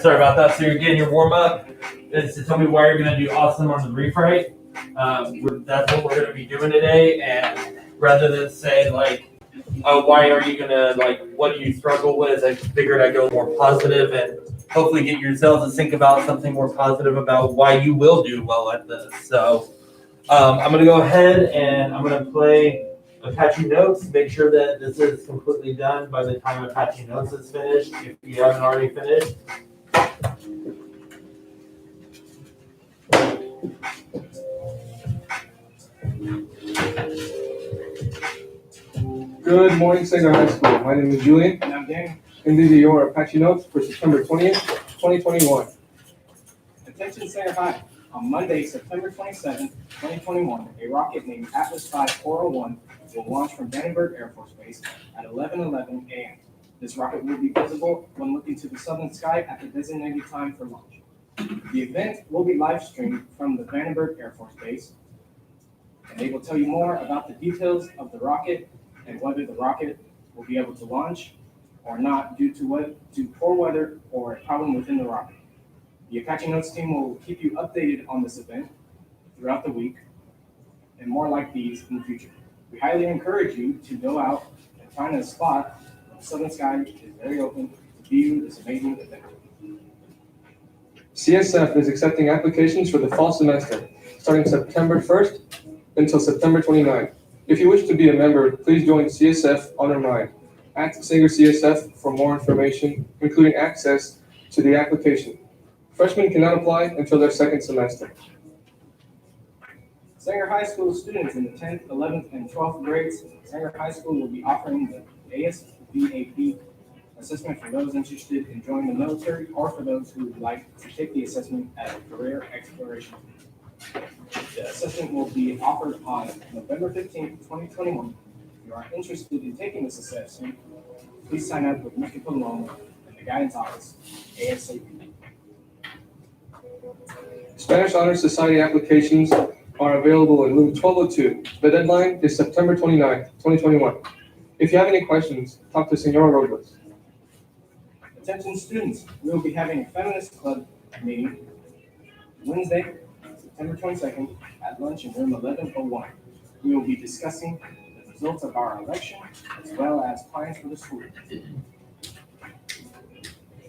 sorry about that. So you're getting your warm up. Is to tell me why you're going to do awesome on the brief right. That's what we're going to be doing today. And rather than say like, why are you going to like, what do you struggle with? I figured I'd go more positive and hopefully get yourselves to think about something more positive about why you will do well at this. So I'm going to go ahead and I'm going to play Apache Notes. Make sure that this is completely done by the time Apache Notes is finished, if you haven't already finished. Good morning, Sanger High School. My name is Julian. And I'm Daniel. And these are your Apache Notes for September 20th, 2021. Attention Sanger High. On Monday, September 27th, 2021, a rocket named Atlas V 401 will launch from Vandenberg Air Force Base at 11:11 a.m. This rocket will be visible when looking to the southern sky at the designated time for launch. The event will be live streamed from the Vandenberg Air Force Base, and they will tell you more about the details of the rocket and whether the rocket will be able to launch or not due to poor weather or a problem within the rocket. The Apache Notes team will keep you updated on this event throughout the week and more like these in the future. We highly encourage you to go out and find a spot where the southern sky is very open to view this amazing event. CSF is accepting applications for the fall semester, starting September 1st until September 29th. If you wish to be a member, please join CSF on our mind. Ask Sanger CSF for more information, including access to the application. Freshmen cannot apply until their second semester. Sanger High School students in the 10th, 11th, and 12th grades, Sanger High School will be offering the ASVAB assessment for those interested in joining the military or for those who would like to take the assessment as a career exploration. The assessment will be offered on November 15th, 2021. If you are interested in taking this assessment, please sign up with Mr. Paloma in the guidance office ASAP. Spanish Honor Society applications are available in room 1202. The deadline is September 29th, 2021. If you have any questions, talk to Senora Robles. Attention students, we will be having a feminist club meeting Wednesday, September 22nd at lunch in room 1101. We will be discussing the results of our election as well as plans for the school.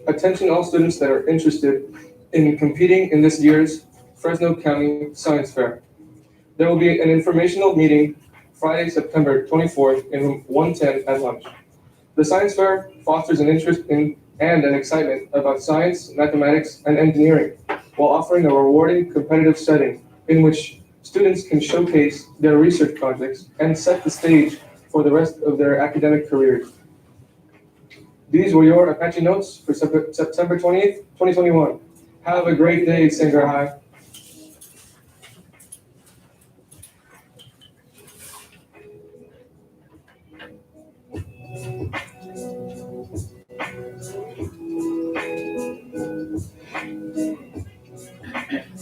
Attention all students that are interested in competing in this year's Fresno County Science Fair. There will be an informational meeting Friday, September 24th in room 110 at lunch. The Science Fair fosters an interest in and an excitement about science, mathematics, and engineering, while offering a rewarding competitive setting in which students can showcase their research projects and set the stage for the rest of their academic careers. These were your Apache Notes for September 20th, 2021. Have a great day, Sanger High.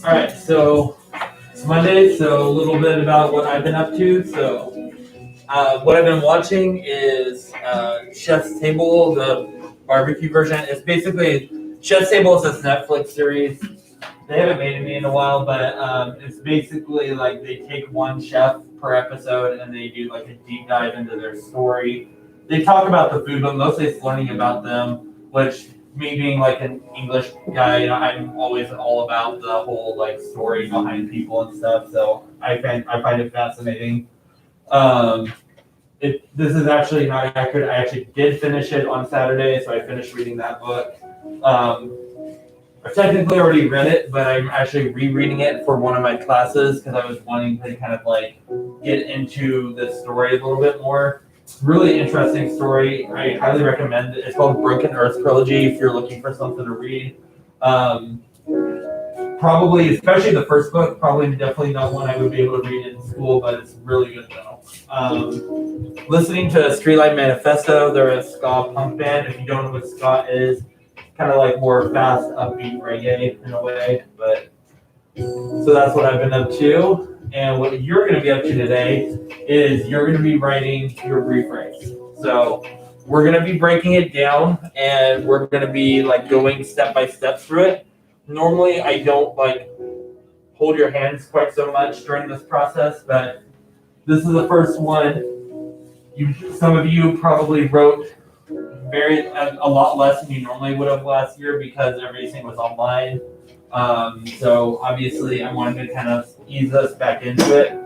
All right, so it's Monday, so a little bit about what I've been up to. So what I've been watching is Chef's Table, the barbecue version. It's basically, Chef's Table is this Netflix series. They haven't made it in a while, but it's basically like they take one chef per episode and they do like a deep dive into their story. They talk about the food, but mostly it's learning about them, which me being like an English guy, you know, I'm always all about the whole like story behind people and stuff. So I find it fascinating. This is actually not accurate. I actually did finish it on Saturday, so I finished reading that book. I've technically already read it, but I'm actually rereading it for one of my classes because I was wanting to kind of like get into the story a little bit more. Really interesting story. I highly recommend it. It's called Broken Earth Trilogy if you're looking for something to read. Probably, especially the first book, definitely not one I would be able to read in school, but it's really good though. Listening to Streetlight Manifesto, they're a ska punk band. If you don't know what ska is, kind of like more fast, upbeat reggae in a way. But so that's what I've been up to. And what you're going to be up to today is you're going to be writing your brief writes. So we're gonna be breaking it down, and we're gonna be like going step by step through it. Normally, I don't like hold your hands quite so much during this process, but this is the first one. Some of you probably wrote a lot less than you normally would have last year because everything was online. So obviously, I wanted to kind of ease us back into it.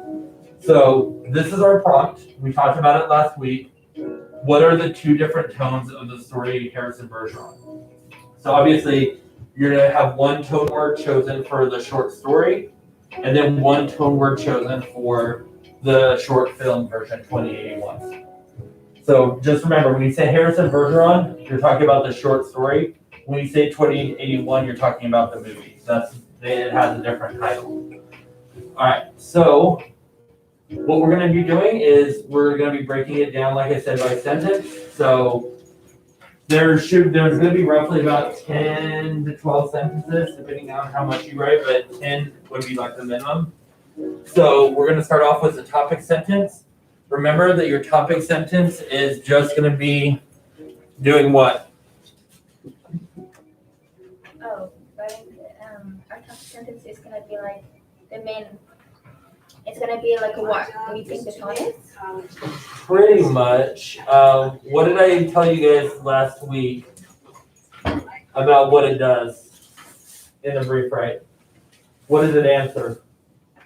So this is our prompt. We talked about it last week. What are the two different tones of the story Harrison Bergeron? So obviously, you're going to have one tone word chosen for the short story, and then one tone word chosen for the short film version 2081. So just remember, when you say Harrison Bergeron, you're talking about the short story. When you say 2081, you're talking about the movie. It has a different title. All right, so what we're going to be doing is we're going to be breaking it down, like I said, by sentence. So there's going to be roughly about 10 to 12 sentences, depending on how much you write, but 10 would be like the minimum. So we're going to start off with the topic sentence. Remember that your topic sentence is just going to be doing what? Oh, but our topic sentence is going to be like the main. It's going to be like what we think the tone is. Pretty much. What did I tell you guys last week about what it does in the brief, right? What does it answer?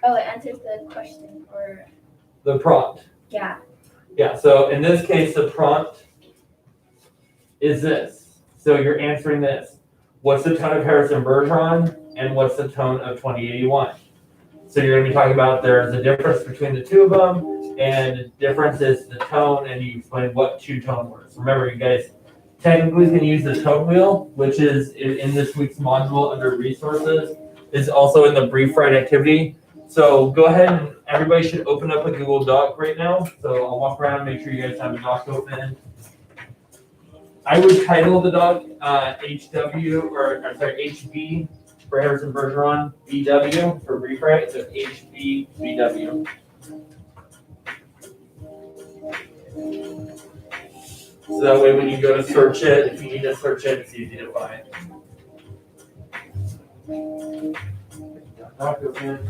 Oh, it answers the question or. The prompt. Yeah. Yeah, so in this case, the prompt is this. So you're answering this. What's the tone of Harrison Bergeron and what's the tone of 2081? So you're going to be talking about there's a difference between the two of them, and the difference is the tone, and you explain what two tone words. Remember, you guys technically can use the tone wheel, which is in this week's module under resources, is also in the brief write activity. So go ahead and everybody should open up a Google Doc right now. So I'll walk around and make sure you guys have a doc open. I would title the doc HB for Harrison Bergeron, BW for brief write, so HBBW. So that way when you go to search it, if you need to search it, it's easy to find. Doc open.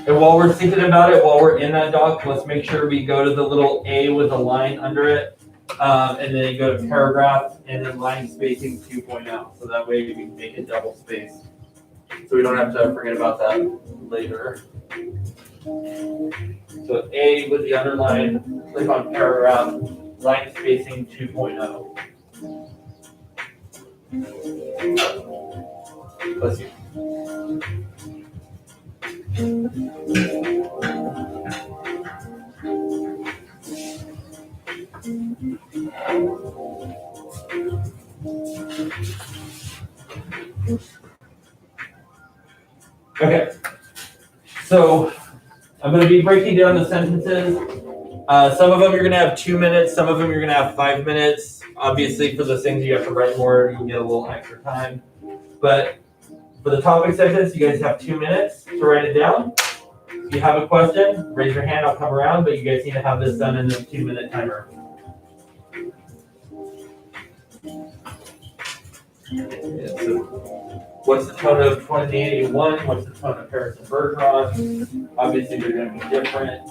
And while we're thinking about it, while we're in that doc, let's make sure we go to the little A with a line under it, and then you go to paragraph and then line spacing 2.0. So that way we can make it double spaced. So we don't have to forget about that later. So A with the underline, click on paragraph, line spacing 2.0. Bless you. Okay, so I'm going to be breaking down the sentences. Some of them you're going to have 2 minutes, some of them you're going to have 5 minutes. Obviously, for the things you have to write more, you can get a little extra time. But for the topic sentence, you guys have 2 minutes to write it down. If you have a question, raise your hand, I'll come around, but you guys need to have this done in the 2-minute timer. Yeah, so what's the tone of 2081? What's the tone of Harrison Bergeron? Obviously, they're going to be different.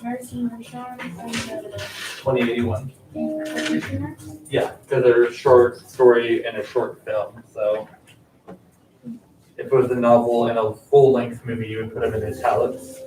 Harrison Bergeron and 2081. the Yeah, because they're a short story and a short film. So if it was a novel and a full-length movie, you would put them in italics.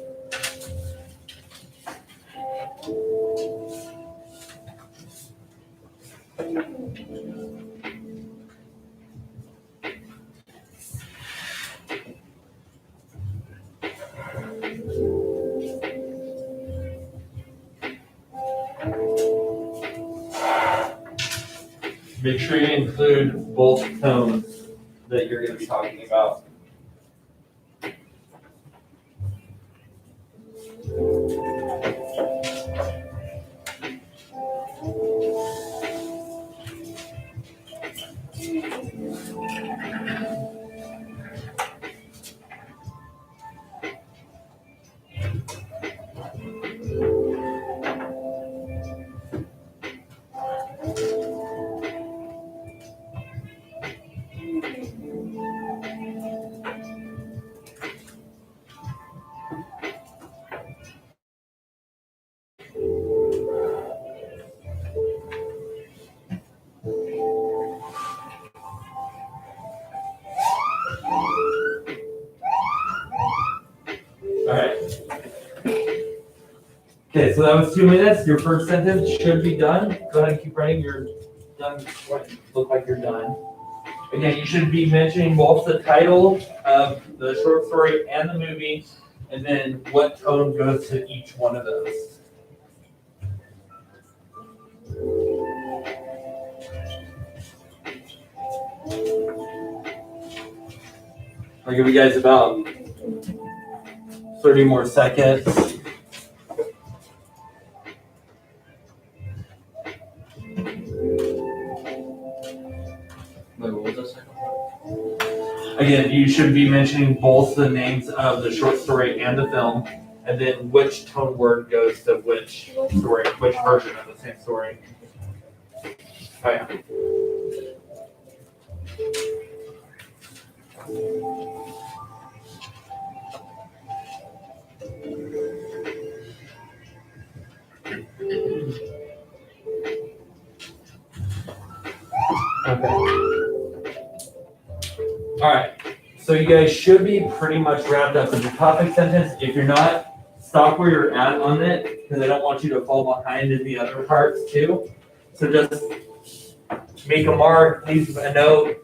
Make sure you include both tones that you're going to be talking about. Alright. Okay, so that was 2 minutes. Your first sentence should be done. Go ahead and keep writing. You're done. Look like you're done. Again, you should be mentioning both the title of the short story and the movie, and then what tone goes to each one of those. I'll give you guys about 30 more seconds. Wait, what was the second part? Again, you should be mentioning both the names of the short story and the film, and then which tone word goes to which story, which version of the same story. Oh yeah. Okay. All right. So you guys should be pretty much wrapped up with the topic sentence. If you're not, stop where you're at on it, because I don't want you to fall behind in the other parts too. So just make a mark, leave a note.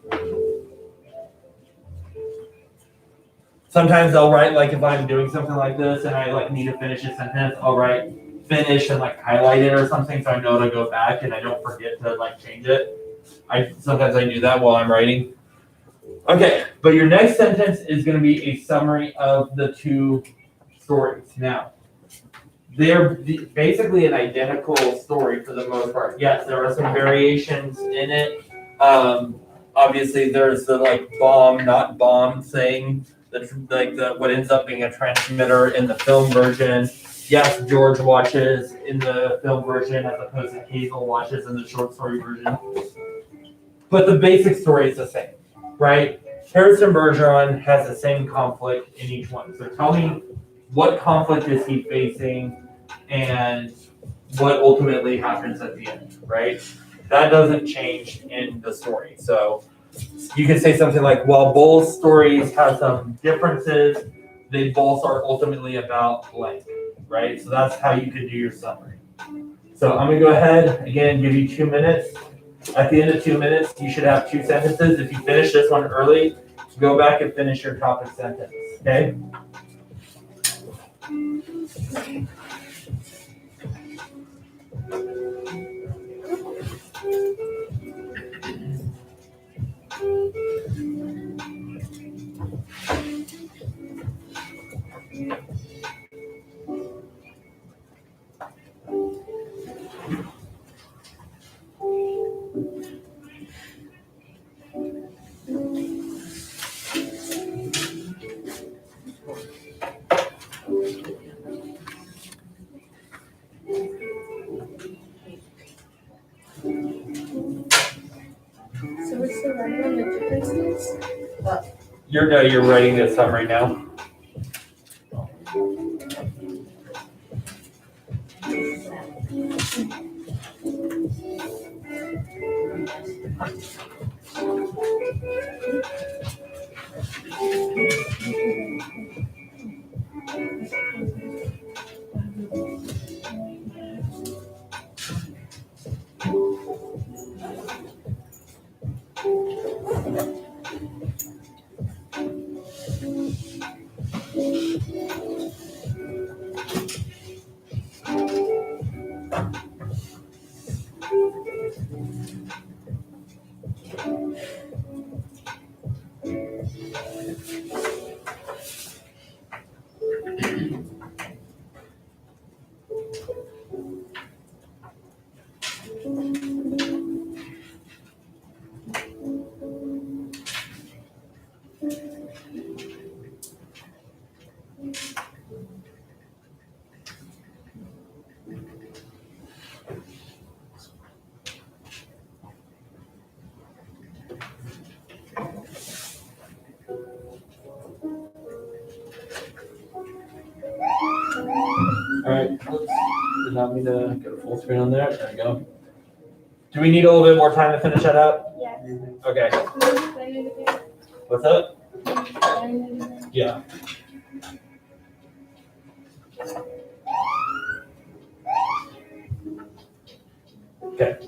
Sometimes I'll write, like if I'm doing something like this and I like need to finish a sentence, I'll write finish and like highlight it or something so I know to go back and I don't forget to like change it. Sometimes I do that while I'm writing. Okay, but your next sentence is going to be a summary of the two stories. Now, they're basically an identical story for the most part. Yes, there are some variations in it. Obviously, there's the like bomb, not bomb thing. What ends up being a transmitter in the film version. Yes, George watches in the film version as opposed to Hazel watches in the short story version. But the basic story is the same, right? Harrison Bergeron has the same conflict in each one. So tell me, what conflict is he facing and what ultimately happens at the end, right? That doesn't change in the story. So you can say something like, while both stories have some differences, they both are ultimately about blank, right? So that's how you could do your summary. So I'm gonna go ahead, again, give you 2 minutes. At the end of 2 minutes, you should have 2 sentences. If you finish this one early, go back and finish your topic sentence, okay? So what's the running on the differences? You're writing the summary now. All right, let's allow me to get a full screen on there. There we go. Do we need a little bit more time to finish that up? Yeah. Okay. What's up? Yeah. Okay.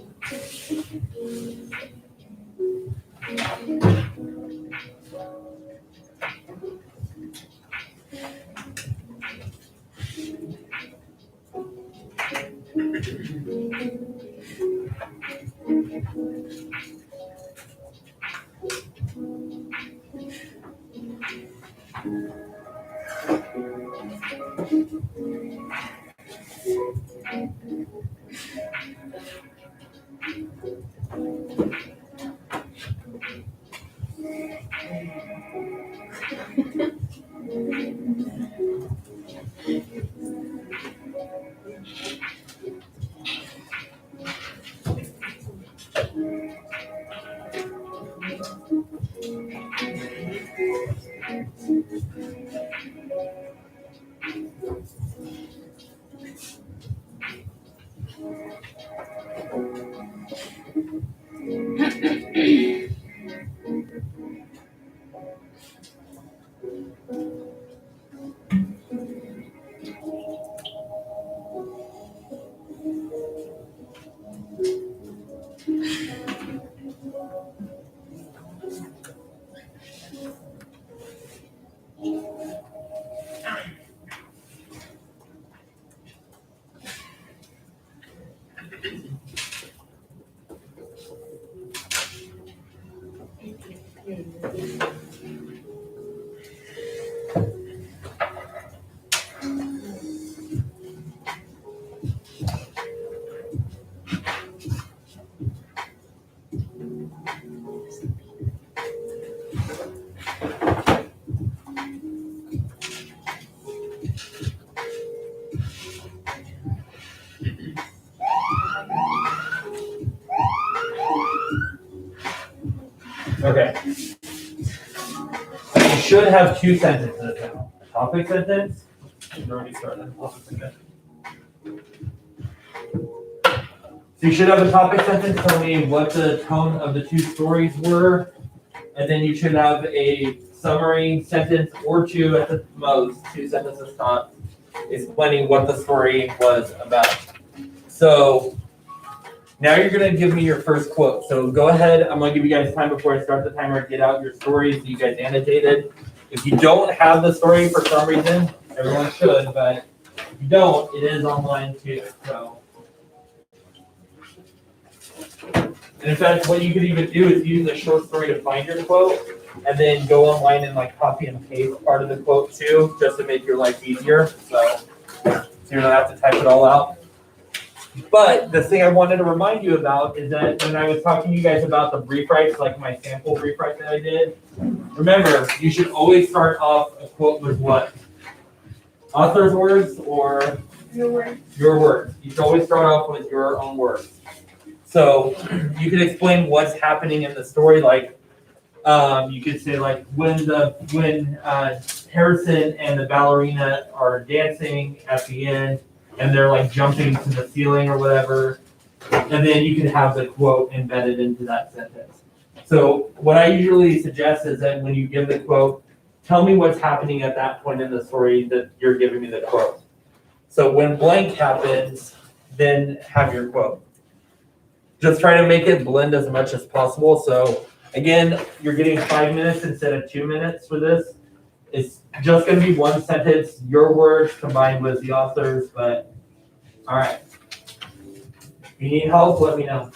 Okay. You should have two sentences now. A topic sentence. You've already started. So you should have a topic sentence telling me what the tone of the two stories were, and then you should have a summary sentence or two at the most, two sentences top, explaining what the story was about. So now you're gonna give me your first quote. So go ahead, I'm gonna give you guys time before I start the timer, get out your stories that you guys annotated. If you don't have the story for some reason, everyone should, but if you don't, it is online too, so. And in fact, what you could even do is use a short story to find your quote, and then go online and like copy and paste part of the quote too, just to make your life easier. So you don't have to type it all out. But the thing I wanted to remind you about is that when I was talking to you guys about the brief writes, like my sample brief write that I did, remember, you should always start off a quote with what? Author's words or? Your word. Your words. You should always start off with your own words. So you can explain what's happening in the story, like you could say like when Harrison and the ballerina are dancing at the end and they're like jumping to the ceiling or whatever, and then you can have the quote embedded into that sentence. So what I usually suggest is that when you give the quote, tell me what's happening at that point in the story that you're giving me the quote. So when blank happens, then have your quote. Just try to make it blend as much as possible. So again, you're getting 5 minutes instead of 2 minutes for this. It's just going to be one sentence, your words combined with the author's, but all right. If you need help, let me know.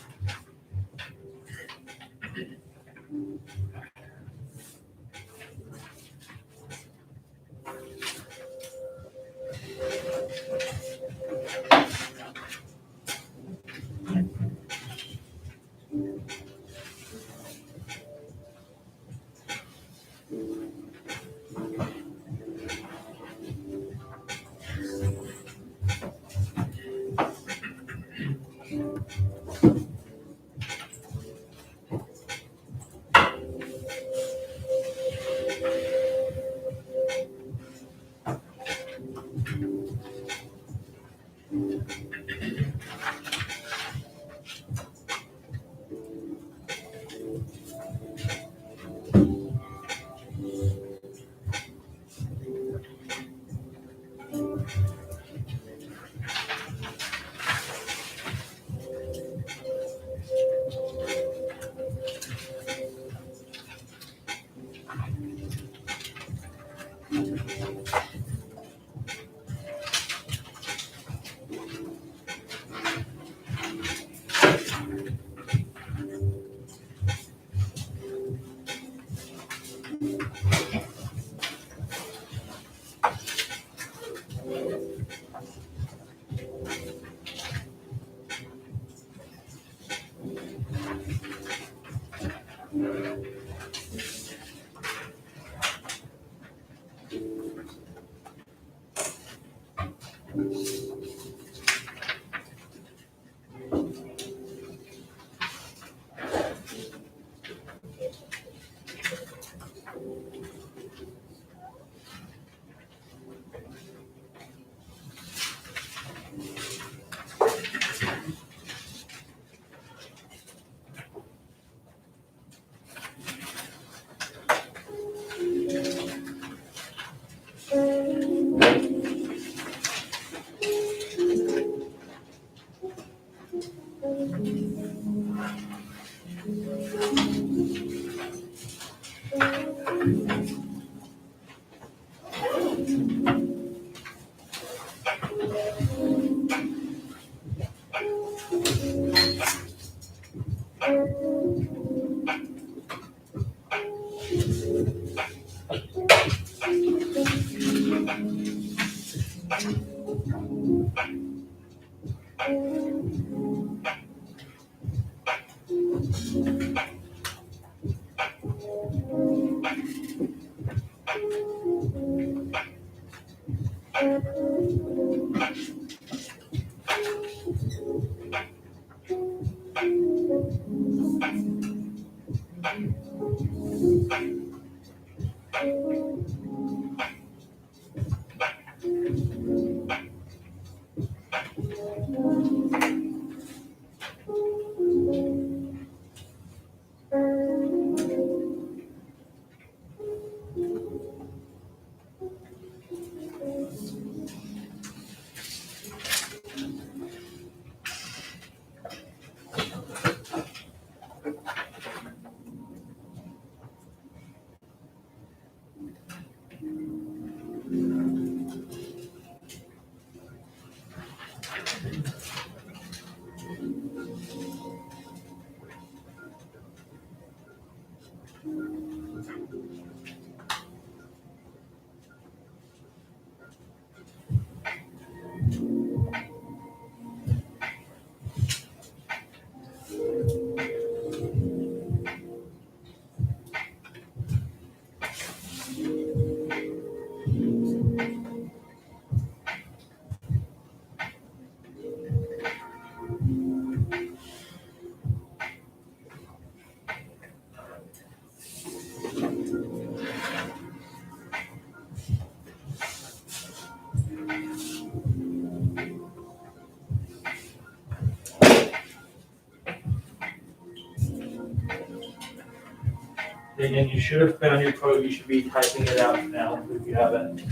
Again, you should have found your quote. You should be typing it out now if you haven't.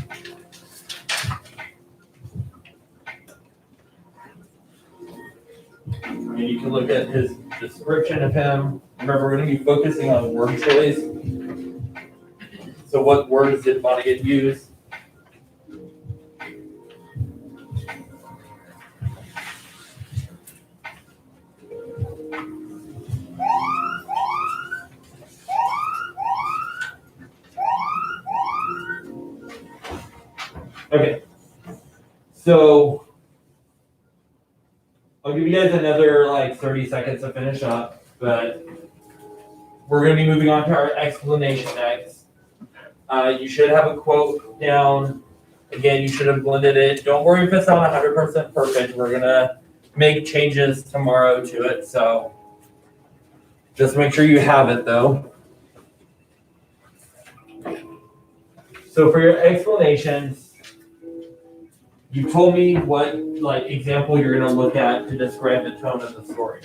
And you can look at his description of him. Remember, we're going to be focusing on word choice. So what words did Vonnegut use? Okay, so I'll give you guys another like 30 seconds to finish up, but we're going to be moving on to our explanation next. You should have a quote down. Again, you should have blended it. Don't worry if it's not 100% perfect. We're going to make changes tomorrow to it, so just make sure you have it though. So for your explanations, you told me what like example you're going to look at to describe the tone of the story.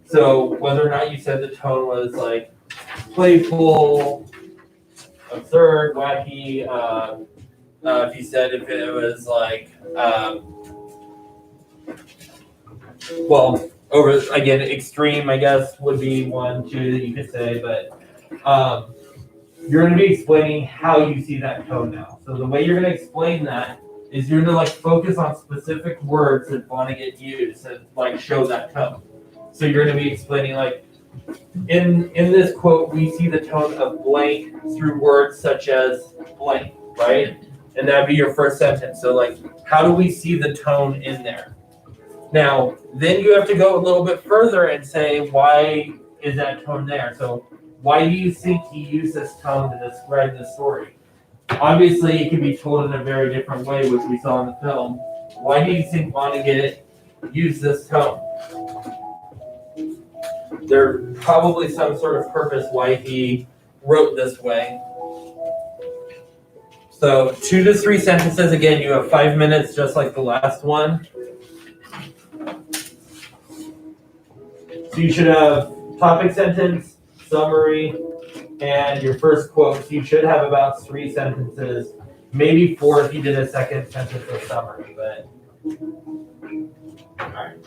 So whether or not you said the tone was like playful, absurd, wacky, if you said if it was like, well, over again, extreme, I guess would be one too that you could say, but you're going to be explaining how you see that tone now. So the way you're going to explain that is you're going to like focus on specific words that Vonnegut used and like show that tone. So you're going to be explaining like in this quote we see the tone of blank through words such as blank, right? And that'd be your first sentence. So like how do we see the tone in there? Now then you have to go a little bit further and say why is that tone there? So why do you think he used this tone to describe the story? Obviously, it can be told in a very different way, which we saw in the film. Why do you think Vonnegut used this tone? There's probably some sort of purpose why he wrote this way. So 2 to 3 sentences. Again, you have 5 minutes, just like the last one. So you should have topic sentence, summary, and your first quote. So you should have about 3 sentences, maybe 4 if you did a second sentence of summary. But all right.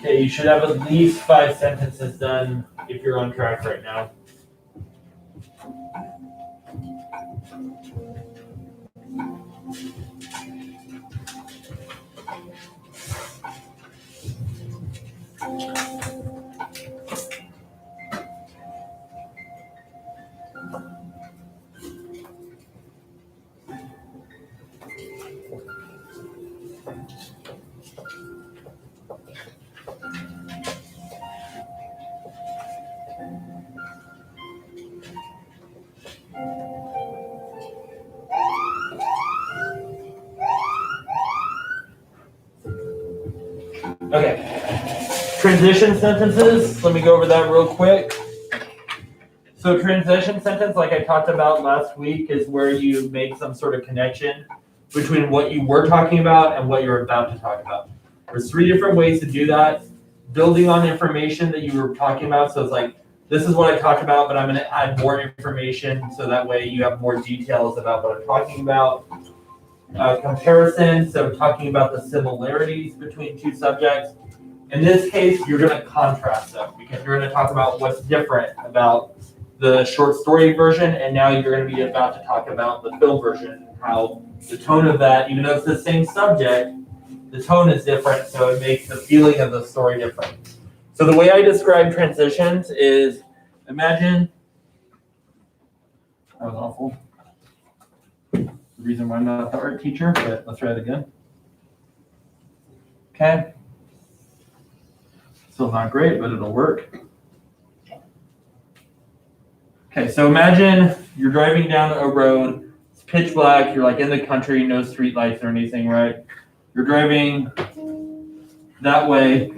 Okay, you should have at least 5 sentences done if you're on track right now. Okay. Transition sentences. Let me go over that real quick. So transition sentence, like I talked about last week, is where you make some sort of connection between what you were talking about and what you're about to talk about. There's 3 different ways to do that. Building on information that you were talking about. So it's like, this is what I talked about, but I'm going to add more information so that way you have more details about what I'm talking about. Comparison, so talking about the similarities between 2 subjects. In this case, you're going to contrast them because you're going to talk about what's different about the short story version, and now you're going to be about to talk about the film version, how the tone of that, even though it's the same subject, the tone is different, so it makes the feeling of the story different. So the way I describe transitions is, imagine, that was awful. The reason why I'm not the art teacher, but let's try it again. Okay. Still not great, but it'll work. Okay, so imagine you're driving down a road, it's pitch black, you're like in the country, no street lights or anything, right? You're driving that way,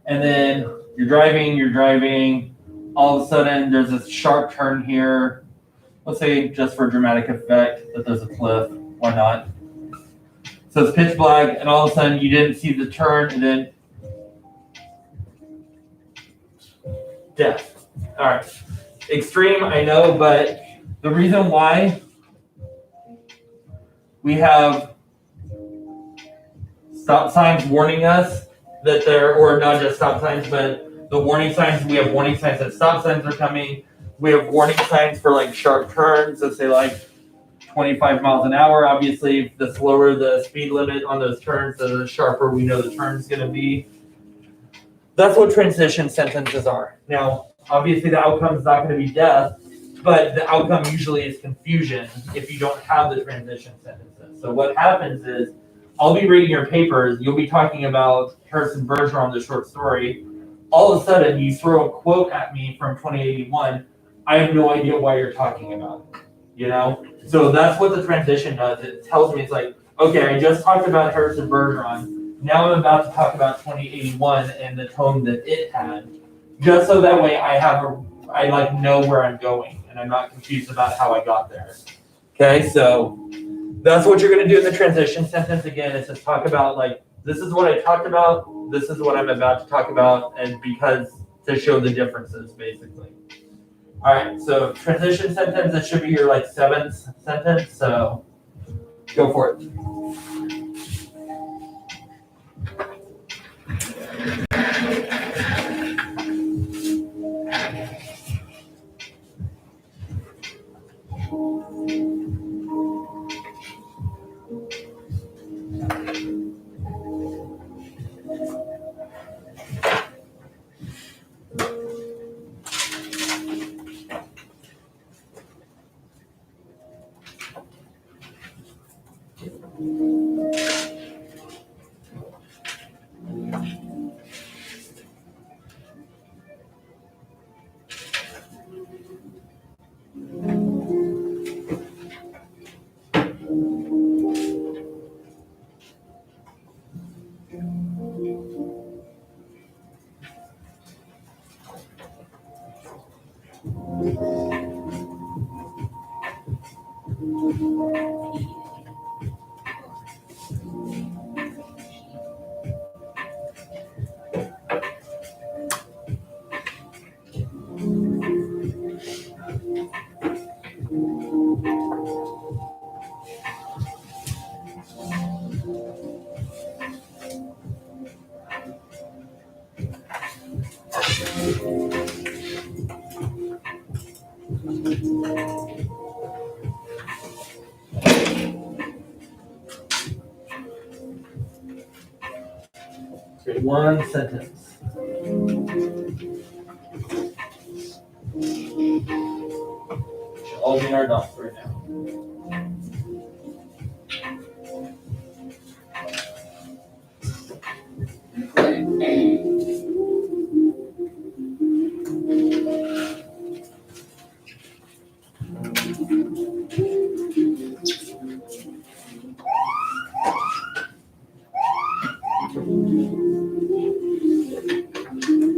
and then you're driving, all of a sudden there's this sharp turn here. Let's say, just for dramatic effect, that there's a cliff, why not? So it's pitch black, and all of a sudden you didn't see the turn, and then death. All right. Extreme, I know, but the reason why we have stop signs warning us that there, or not just stop signs, but the warning signs, we have warning signs that stop signs are coming. We have warning signs for like sharp turns, let's say like 25 miles an hour. Obviously, the slower the speed limit on those turns, the sharper we know the turn is going to be. That's what transition sentences are. Now, obviously, the outcome is not going to be death, but the outcome usually is confusion if you don't have the transition sentences. So what happens is, I'll be reading your papers, you'll be talking about Harrison Bergeron, the short story. All of a sudden, you throw a quote at me from 2081. I have no idea why you're talking about it, you know? So that's what the transition does. It tells me, it's like, okay, I just talked about Harrison Bergeron. Now I'm about to talk about 2081 and the tone that it had. Just so that way I like know where I'm going and I'm not confused about how I got there. Okay, so that's what you're going to do in the transition sentence. Again, is to talk about like, this is what I talked about, this is what I'm about to talk about, and because to show the differences, basically. All right, so transition sentence, it should be your like 7th sentence, so go for it. write one sentence. Should all be in our docs right now.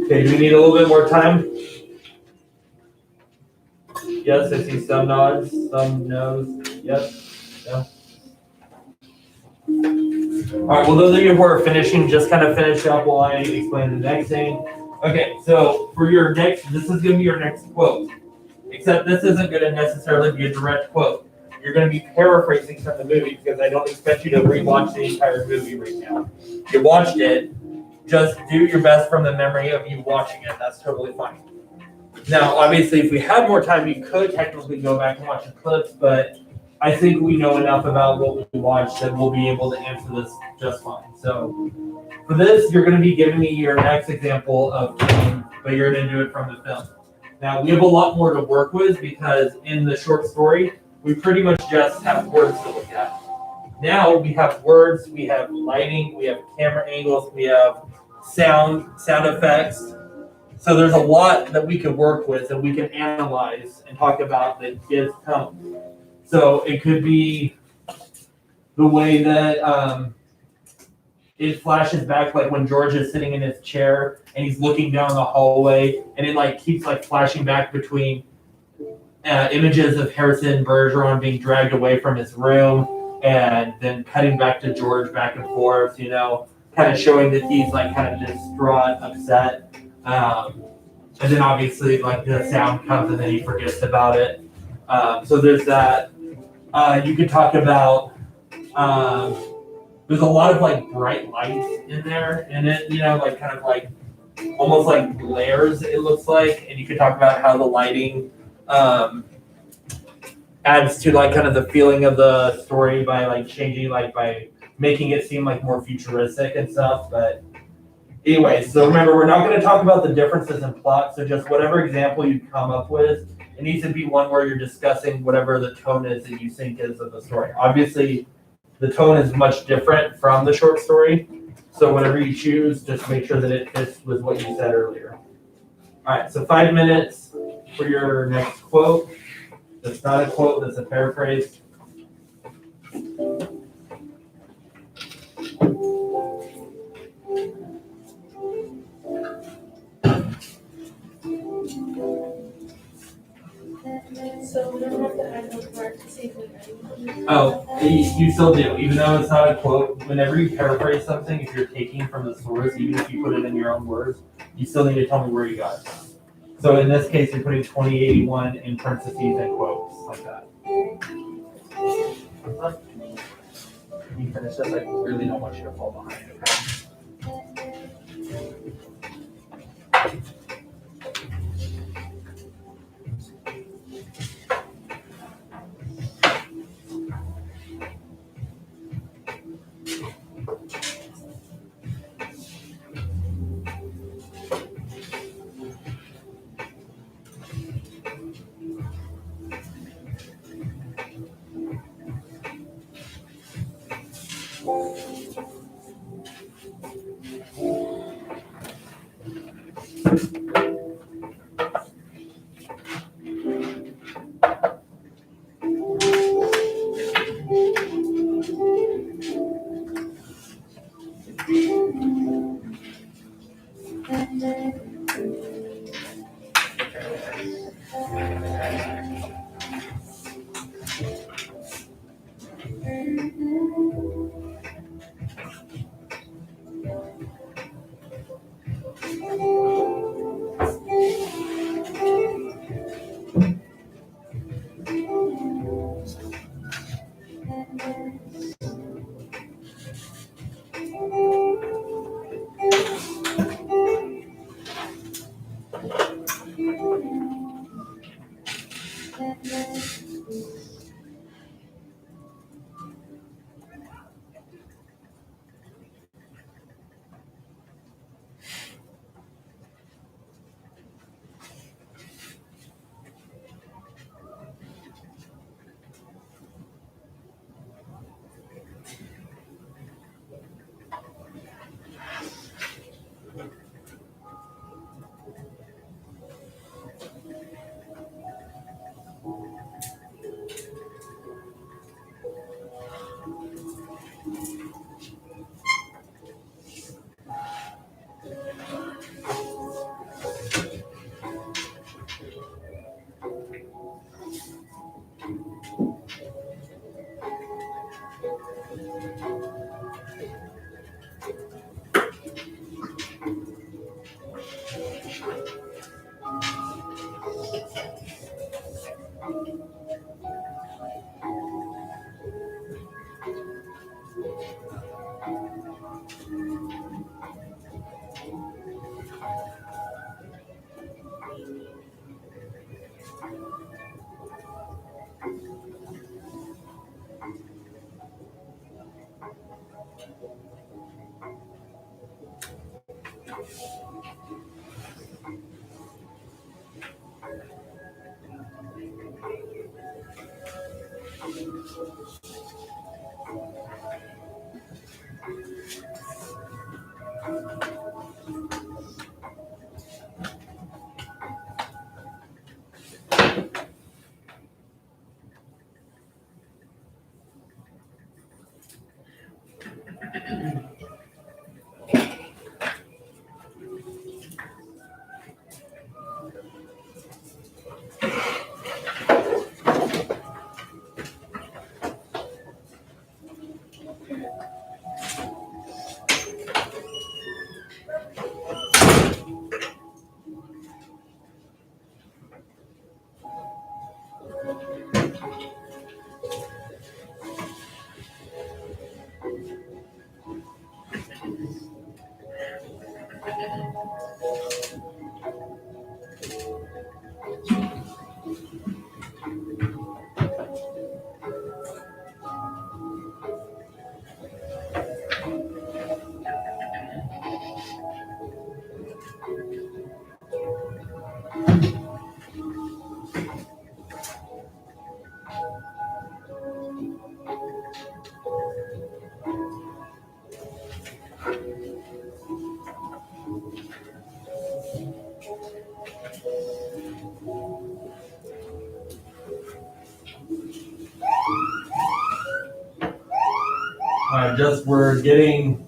Okay, do we need a little bit more time? Yes, I see some nods, some no's. Yes, no. All right, well, those of you who are finishing, just kind of finish up while I explain the next thing. Okay, so for your next, this is going to be your next quote. Except this isn't going to necessarily be a direct quote. You're going to be paraphrasing from the movie because I don't expect you to rewatch the entire movie right now. You watched it, just do your best from the memory of you watching it. That's totally fine. Now, obviously, if we had more time, you could technically go back and watch the clips, but I think we know enough about what we watched that we'll be able to answer this just fine. So for this, you're going to be giving me your next example of killing, but you're going to do it from the film. Now, we have a lot more to work with because in the short story, we pretty much just have words to look at. Now we have words, we have lighting, we have camera angles, we have sound effects. So there's a lot that we could work with and we can analyze and talk about that gives tone. So it could be the way that it flashes back, like when George is sitting in his chair and he's looking down the hallway, and it like keeps like flashing back between images of Harrison Bergeron being dragged away from his room, and then cutting back to George back and forth. You know, kind of showing that he's like kind of distraught, upset, and then obviously like the sound comes and then he forgets about it. So there's that. You could talk about. There's a lot of like bright lights in there, and it, you know, like kind of like almost like glares, it looks like. And you could talk about how the lighting adds to like kind of the feeling of the story by like changing, like by making it seem like more futuristic and stuff. But anyway, so remember, we're not going to talk about the differences in plot. So just whatever example you come up with, it needs to be one where you're discussing whatever the tone is that you think is of the story. Obviously, the tone is much different from the short story. So whatever you choose, just make sure that it fits with what you said earlier. All right, so 5 minutes for your next quote. That's not a quote, that's a paraphrase. So we don't have to add those words to see if we can. Oh, you still do, even though it's not a quote. Whenever you paraphrase something, if you're taking from the source, even if you put it in your own words, you still need to tell me where you got it from. So in this case, you're putting 2081 in parentheses and quotes, like that. Can you finish this? I really don't want you to fall behind, okay?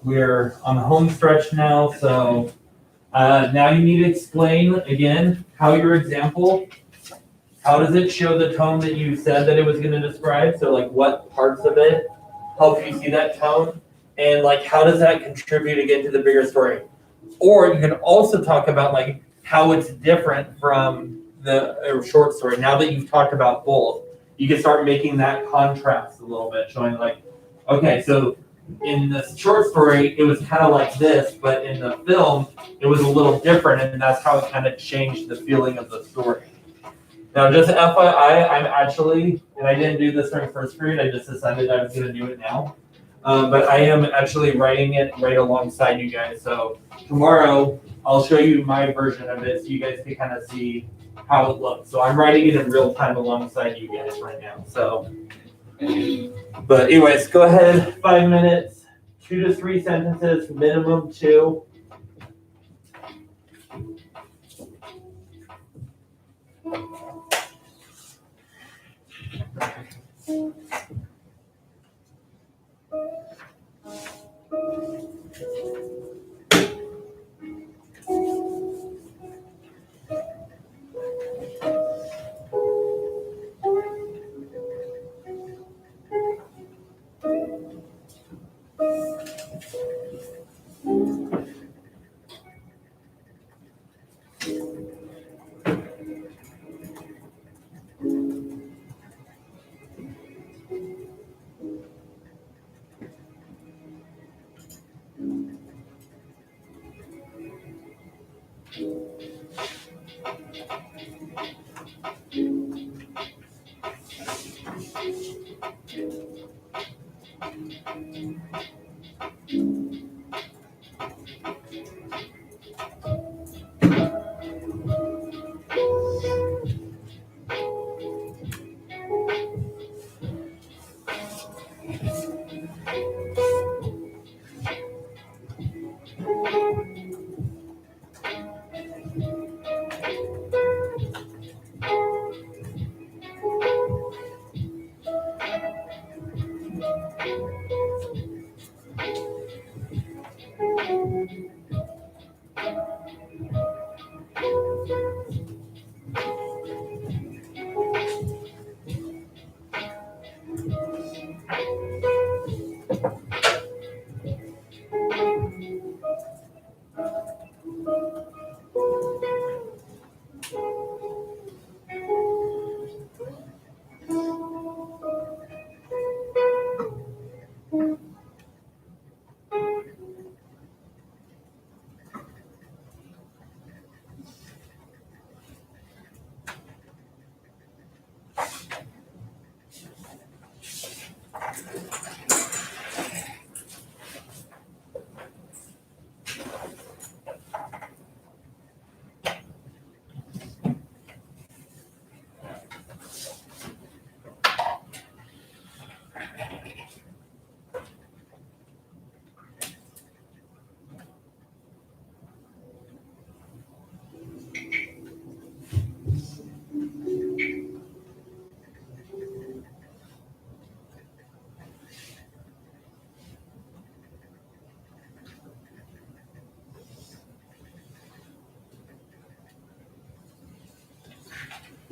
We're on the home stretch now, so now you need to explain again how your example, how does it show the tone that you said that it was gonna describe? So like what parts of it help you see that tone? And like how does that contribute again to the bigger story? Or you can also talk about like how it's different from the short story. Now that you've talked about both, you can start making that contrast a little bit, showing like, okay, so in the short story, it was kind of like this, but in the film, it was a little different, and that's how it kind of changed the feeling of the story. Now, just FYI, I'm actually, and I didn't do this during first period, I just decided I was going to do it now. But I am actually writing it right alongside you guys. So tomorrow, I'll show you my version of it so you guys can kind of see how it looks. So I'm writing it in real time alongside you guys right now. So. But anyways, go ahead, 5 minutes, 2 to 3 sentences, minimum 2.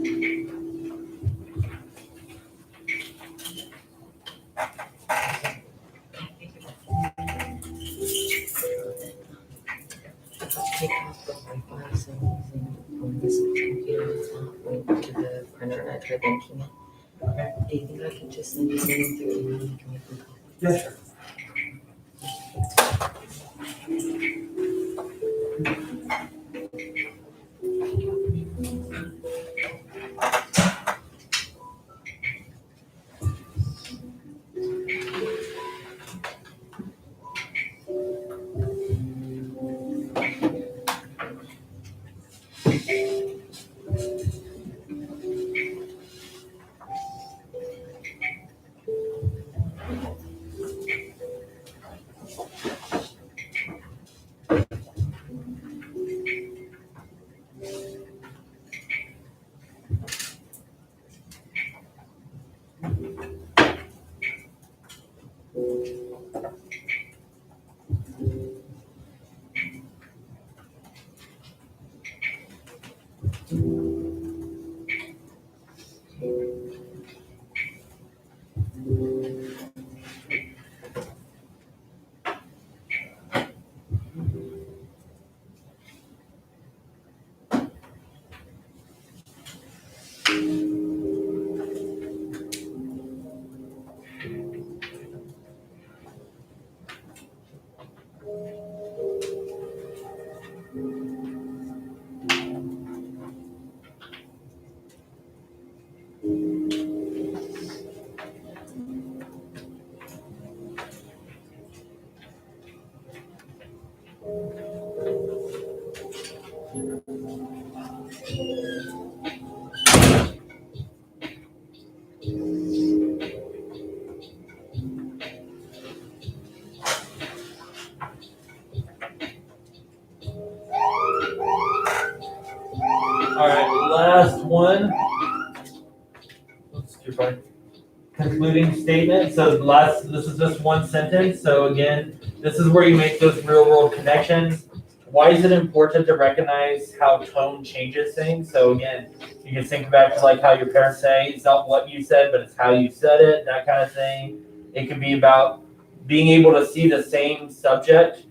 Take off the Wi-Fi, so I'm using on this computer, it's not linked to the printer, and I tried linking it. Okay. Do you think I could just send you something through email and you can make them copy? Yeah, sure. All right, last one. Let's do right. Concluding statement. So this is just one sentence. So again, this is where you make those real world connections. Why is it important to recognize how tone changes things? So again, you can think back to like how your parents say, it's not what you said, but it's how you said it, that kind of thing. It could be about being able to see the same subject.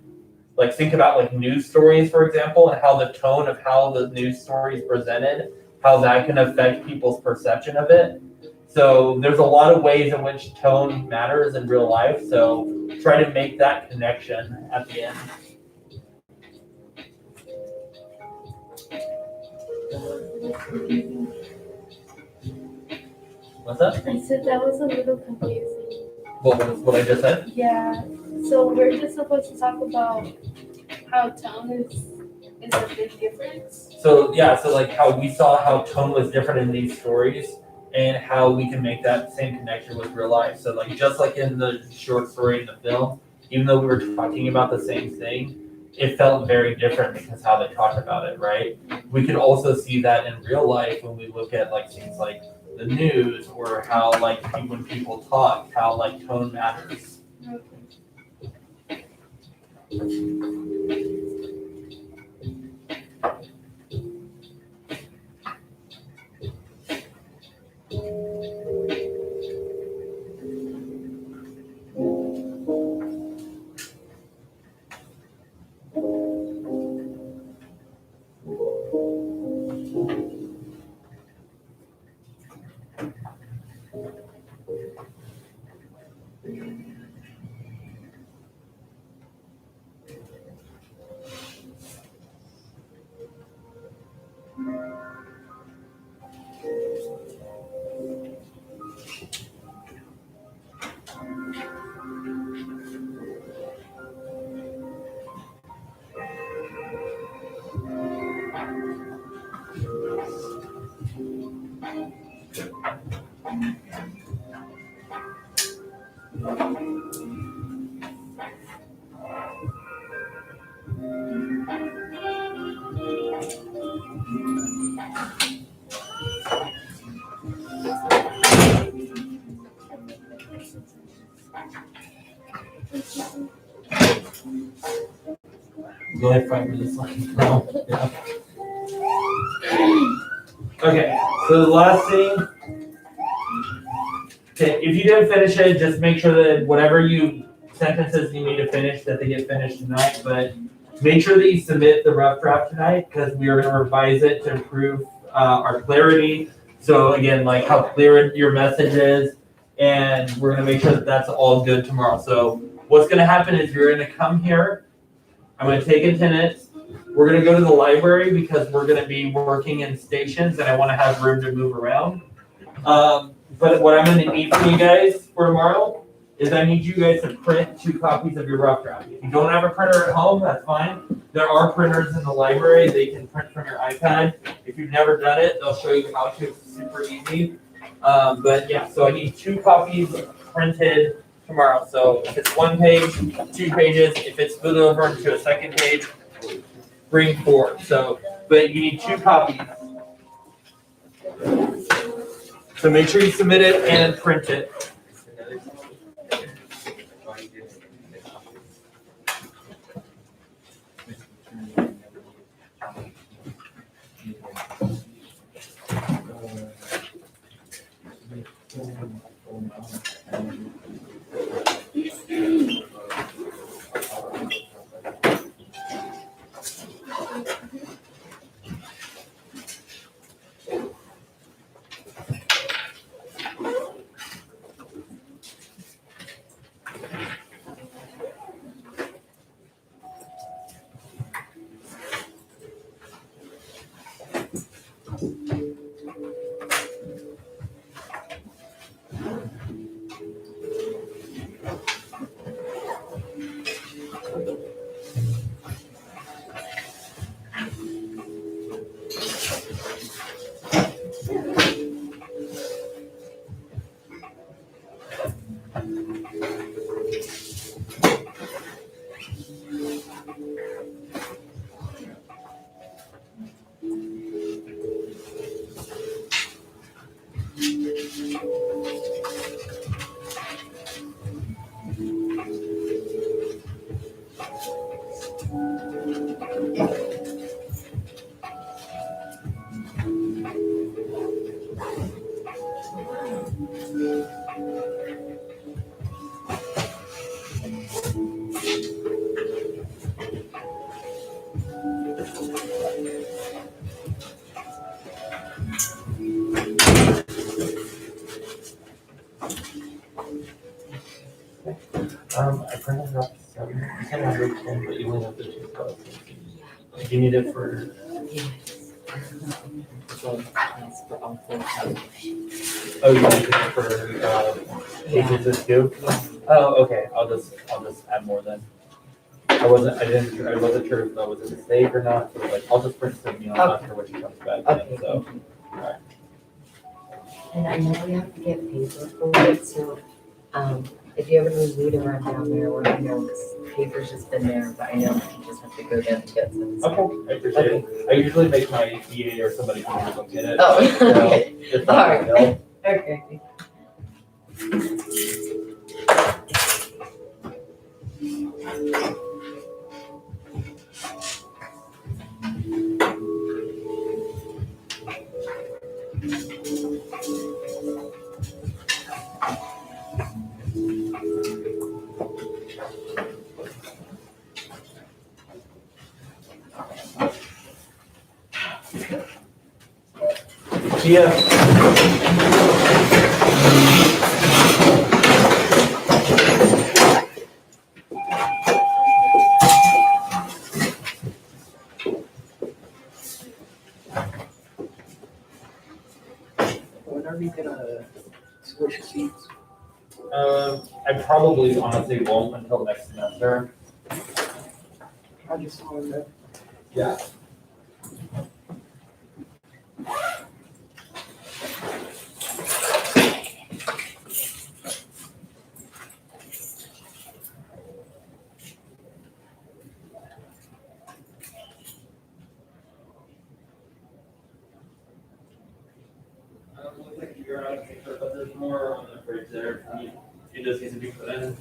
Like think about like news stories, for example, and how the tone of how the news story is presented, how that can affect people's perception of it. So there's a lot of ways in which tone matters in real life. So try to make that connection at the end. What's that? I said that was a little confusing. What I just said? Yeah, so we're just supposed to talk about how tone is a big difference. So yeah, so like how we saw how tone was different in these stories and how we can make that same connection with real life. So like just like in the short story in the film, even though we were talking about the same thing, it felt very different because how they talked about it, right? We can also see that in real life when we look at like things like the news or how like when people talk, how like tone matters. Go ahead, 5 minutes. No. Yeah. Okay, So the last thing, okay, if you didn't finish it, just make sure that whatever sentences you need to finish, that they get finished tonight, but make sure that you submit the rough draft tonight, because we are gonna revise it to improve, our clarity. So again, like how clear your message is, and we're gonna make sure that that's all good tomorrow. So what's gonna happen is you're gonna come here, I'm gonna take attendance, we're gonna go to the library because we're gonna be working in stations and I wanna have room to move around. But what I'm gonna need from you guys for tomorrow is I need you guys to print 2 copies of your rough draft. If you don't have a printer at home, that's fine. There are printers in the library, they can print from your iPad. If you've never done it, they'll show you how to, it's super easy. But yeah, so I need 2 copies printed tomorrow. So if it's 1 page, 2 pages, if it's split over into a second page, bring 4. So, but you need 2 copies. So make sure you submit it and print it. I printed up 7. You can have it 10, but you only have the 2 copies. Do you need it for? So, yes, for all 4 copies. Oh, you need it for agencies too? Oh, okay. I'll just add more then. I wasn't sure if that was a mistake or not. So like, I'll just print something. I'm not sure what she comes back Okay. with. So, alright. And I know we have to get paper for it, so, if you ever need to run down there, or I know, because paper's just been there, but I know you just have to go down and get some. so- Okay, I appreciate it. I usually make my EA or somebody come here and get it. Oh, So, okay. it's not a big deal. Okay. Yeah. When are we gonna switch seats? I probably honestly won't until next semester. I just saw that. Yeah. Looks like you're out of picture, but there's more on the fridge there. It just needs to be put in.